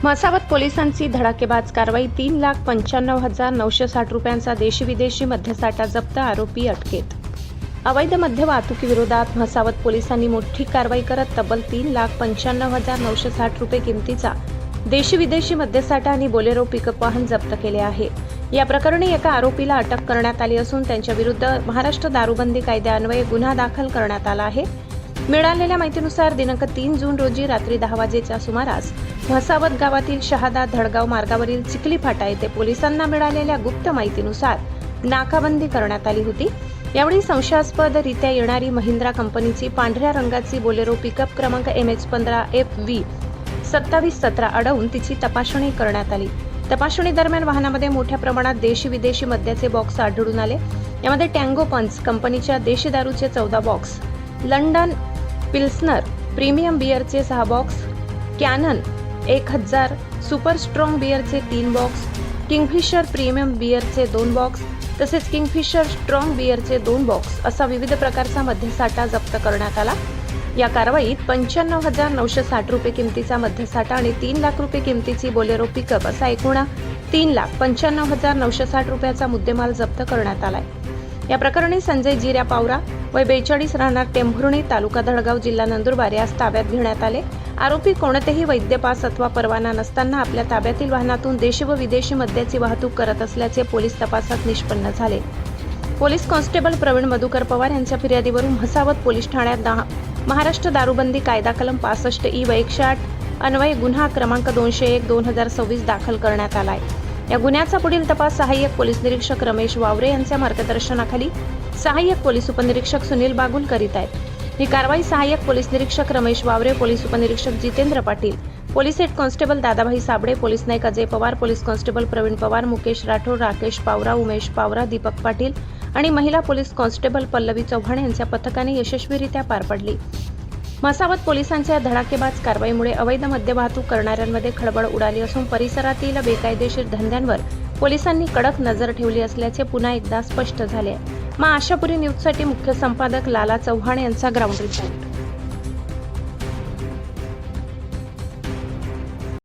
म्हसावत पोलिसांची धडाकेबाज कारवाई. 3,95,960 रुपयांचा देशी विदेशी मद्यसाठा जप्त, आरोपी अटकेत. अवैध मद्य वाहतुकीविरोधात म्हसावत पोलिसांनी मोठी कारवाई करत तब्बल 3,95,960 रुपये किमतीचा देशी विदेशी मद्यसाठा आणि बोलेरो पिकअप वाहन जप्त केले आहे. या प्रकरणी एका आरोपीला अटक करण्यात आली असून त्यांच्या विरुद्ध महाराष्ट्र दारूबंदी कायद्यान्वये गुन्हा दाखल करण्यात आला आहे. मिळालेल्या माहितीनुसार दिनांक 3 जून रोजी रात्री 10 वाजेच्या सुमारास म्हसावत गावातील शहादा धडगाव मार्गावरील चिखली फाटा येथे पोलिसांना मिळालेल्या गुप्त माहितीनुसार नाकाबंदी करण्यात आली होती. यावेळी संशयास्पदरित्या येणारी महिंद्रा कंपनीची पांढऱ्या रंगाची बोलेरो पिकअप क्रमांक MH15FV 2717 अडवून तिची तपासणी करण्यात आली. तपासणी दरम्यान वाहनामध्ये मोठ्या प्रमाणात देशी विदेशी मद्याचे बॉक्स आढळून आले. यामध्ये टँगो पंच कंपनीच्या देशी दारूचे 14 बॉक्स, लंडन पिल्सनर प्रीमियम बियरचे 6 बॉक्स, कॅनन 1000 सुपर स्ट्रॉंग बियरचे 3 बॉक्स, किंगफिशर प्रीमियम बियरचे 2 बॉक्स तसेच किंगफिशर स्ट्रॉंग बियरचे 2 बॉक्स असा विविध प्रकारचा मद्यसाठा जप्त करण्यात आला. या कारवाईत 95,960 रुपये किमतीचा मद्यसाठा आणि 3 लाख रुपये किमतीची बोलेरो पिकअप असा एकूण 3,95,960 रुपयाचा मुद्देमाल जप्त करण्यात आलाय. या प्रकरणी संजय जिऱ्या पावरा वय 42 राहणार टेंभुर्णी तालुका धडगाव जिल्हा नंदुरबार यास ताब्यात घेण्यात आले. आरोपी कोणतेही वैद्य पास अथवा परवाना नसताना आपल्या ताब्यातील वाहनातून देशी व विदेशी मद्याची वाहतूक करत असल्याचे पोलीस तपासात निष्पन्न झाले. पोलीस कॉन्स्टेबल प्रवीण मधुकर पवार यांच्या फिर्यादीवरून म्हसावत पोलीस ठाण्यात महाराष्ट्र दारूबंदी कायदा कलम 65E व 108 अन्वये गुन्हा क्रमांक 201/2026 दाखल करण्यात आलाय. या गुन्ह्याचा पुढील तपास सहाय्यक पोलीस निरीक्षक रमेश वावरे यांच्या मार्गदर्शनाखाली सहाय्यक पोलीस उपनिरीक्षक सुनील बागुल करीत आहेत. ही कारवाई सहाय्यक पोलीस निरीक्षक रमेश वावरे, पोलीस उपनिरीक्षक Jitendra Patil, police head constable Dadabhai Sable, police Naik Ajay Pawar, police constable Pravin Pawar, Mukesh Rathod, Rakesh Pawara, Umesh Pawara, Deepak Patil आणि महिला पोलीस कॉन्स्टेबल पल्लवी चव्हाण यांच्या पथकाने यशस्वीरित्या पार पडली. म्हसावत पोलिसांच्या धडाकेबाज कारवाईमुळे अवैध मद्य वाहतूक करणाऱ्यांमध्ये खळबळ उडाली असून परिसरातील बेकायदेशीर धंद्यांवर पोलिसांनी कडक नजर ठेवली असल्याचे पुन्हा एकदा स्पष्ट झाले आहे. आशापुरी न्यूजसाठी मुख्य संपादक लाला चव्हाण यांचा ग्राउंड रिपोर्ट.